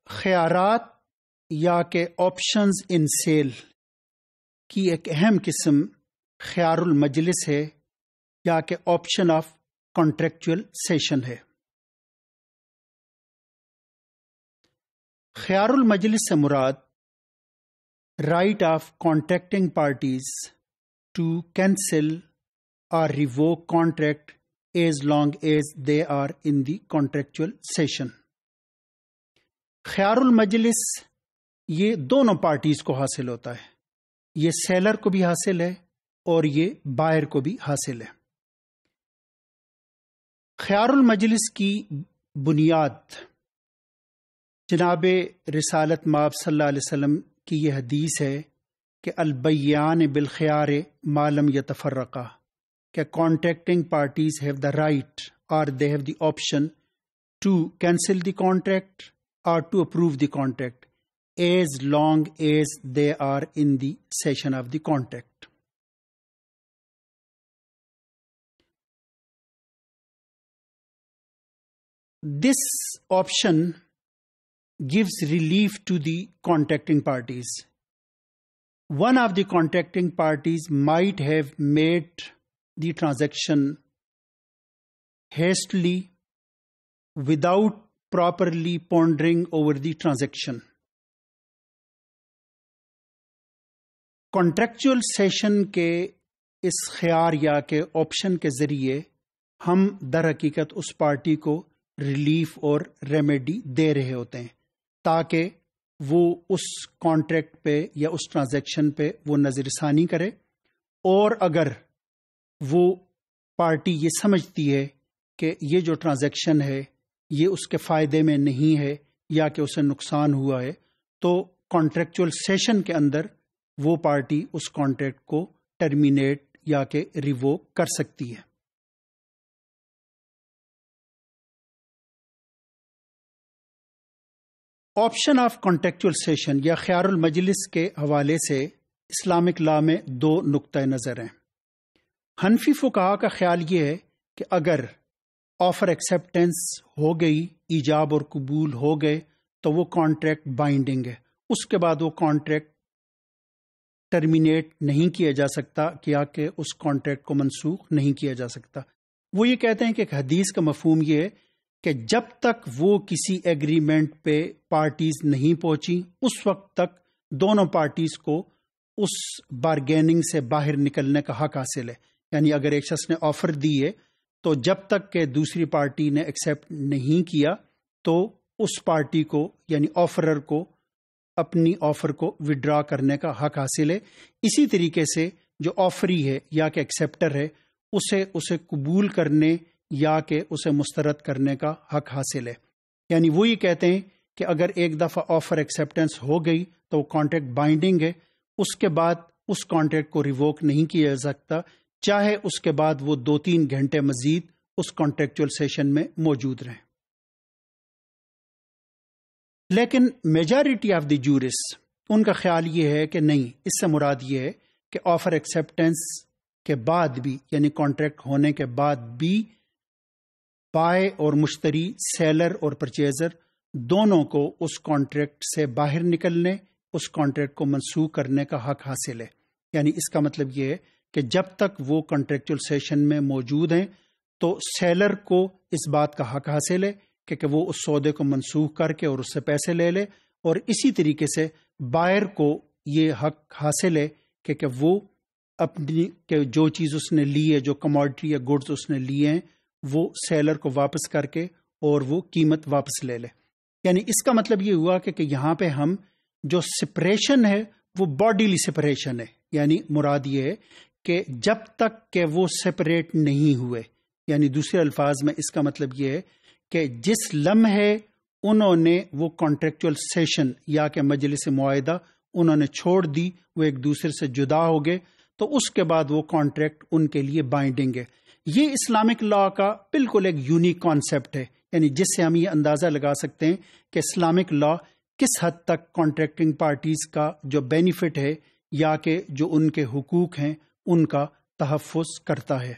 خیارات یا کہ آپشنز ان سیل کی ایک اہم قسم خیار المجلس ہے یا کہ آپشن آف کانٹریکچوئل سیشن ہے۔ خیار المجلس سے مراد right of contracting parties to cancel اور revoke contract as long as they are in the contractual session. خیار المجلس یہ دونوں پارٹیز کو حاصل ہوتا ہے، یہ سیلر کو بھی حاصل ہے اور یہ بائر کو بھی حاصل ہے۔ خیار المجلس کی بنیاد جناب رسالت مآب صلی اللہ علیہ وسلم کی یہ حدیث ہے کہ البیعان بالخیار ما لم یتفرقا، کہ contracting parties have the right اور they have the option to cancel the contract or to approve the contract as long as they are in the session of the contract. This option gives relief to the contracting parties. One of the contracting parties might have made the transaction hastily without properly pondering over the transaction. Contractual session کے اس خیار یا کہ option کے ذریعے ہم در حقیقت اس party کو relief اور ریمیڈی دے رہے ہوتے ہیں تاکہ وہ اس کانٹریکٹ پہ یا اس ٹرانزیکشن پہ وہ نظر ثانی کرے، اور اگر وہ پارٹی یہ سمجھتی ہے کہ یہ جو ٹرانزیکشن ہے یہ اس کے فائدے میں نہیں ہے یا کہ اسے نقصان ہوا ہے، تو کانٹریکچوئل سیشن کے اندر وہ پارٹی اس کانٹریکٹ کو ٹرمینیٹ یا کہ ریووک کر سکتی ہے۔ آپشن آف کانٹریکچوئل سیشن یا خیار المجلس کے حوالے سے اسلامک لا میں دو نقطۂ نظر ہیں۔ حنفی فقہا کا خیال یہ ہے کہ اگر آفر ایکسیپٹنس ہو گئی، ایجاب اور قبول ہو گئے، تو وہ کانٹریکٹ بائنڈنگ ہے، اس کے بعد وہ کانٹریکٹ ٹرمینیٹ نہیں کیا جا سکتا کیا کہ اس کانٹریکٹ کو منسوخ نہیں کیا جا سکتا۔ وہ یہ کہتے ہیں کہ ایک حدیث کا مفہوم یہ ہے کہ جب تک وہ کسی ایگریمنٹ پہ پارٹیز نہیں پہنچی اس وقت تک دونوں پارٹیز کو اس بارگیننگ سے باہر نکلنے کا حق حاصل ہے۔ یعنی اگر ایک شخص نے آفر دی ہے تو جب تک کہ دوسری پارٹی نے ایکسیپٹ نہیں کیا تو اس پارٹی کو یعنی آفرر کو اپنی آفر کو وڈرا کرنے کا حق حاصل ہے۔ اسی طریقے سے جو آفری ہے یا کہ ایکسیپٹر ہے اسے قبول کرنے یا کہ اسے مسترد کرنے کا حق حاصل ہے۔ یعنی وہ یہ کہتے ہیں کہ اگر ایک دفعہ آفر ایکسیپٹنس ہو گئی تو وہ کانٹریکٹ بائنڈنگ ہے، اس کے بعد اس کانٹریکٹ کو ریووک نہیں کیا جا سکتا، چاہے اس کے بعد وہ 2-3 گھنٹے مزید اس کانٹریکچوئل سیشن میں موجود رہیں۔ لیکن میجارٹی آف دی جورس ان کا خیال یہ ہے کہ نہیں، اس سے مراد یہ ہے کہ آفر ایکسیپٹنس کے بعد بھی یعنی کانٹریکٹ ہونے کے بعد بھی بائے اور مشتری، سیلر اور پرچیزر دونوں کو اس کانٹریکٹ سے باہر نکلنے، اس کانٹریکٹ کو منسوخ کرنے کا حق حاصل ہے۔ یعنی اس کا مطلب یہ ہے کہ جب تک وہ کانٹریکچوئل سیشن میں موجود ہیں تو سیلر کو اس بات کا حق حاصل ہے کہ وہ اس سودے کو منسوخ کر کے اور اس سے پیسے لے لے، اور اسی طریقے سے بائر کو یہ حق حاصل ہے کہ وہ اپنی کہ جو چیز اس نے لی ہے، جو کموڈٹی یا گڈز اس نے لیے ہیں، وہ سیلر کو واپس کر کے اور وہ قیمت واپس لے لے۔ یعنی اس کا مطلب یہ ہوا کہ یہاں پہ ہم جو سپریشن ہے وہ باڈیلی سپریشن ہے، یعنی مراد یہ ہے کہ جب تک کہ وہ سپریٹ نہیں ہوئے، یعنی دوسرے الفاظ میں اس کا مطلب یہ ہے کہ جس لمحے انہوں نے وہ کانٹریکچوئل سیشن یا کہ مجلس معاہدہ انہوں نے چھوڑ دی، وہ ایک دوسرے سے جدا ہو گئے، تو اس کے بعد وہ کانٹریکٹ ان کے لیے بائنڈنگ ہے۔ یہ اسلامک لا کا بالکل ایک یونیک کانسیپٹ ہے، یعنی جس سے ہم یہ اندازہ لگا سکتے ہیں کہ اسلامک لا کس حد تک کانٹریکٹنگ پارٹیز کا جو بینیفٹ ہے یا کہ جو ان کے حقوق ہیں ان کا تحفظ کرتا ہے۔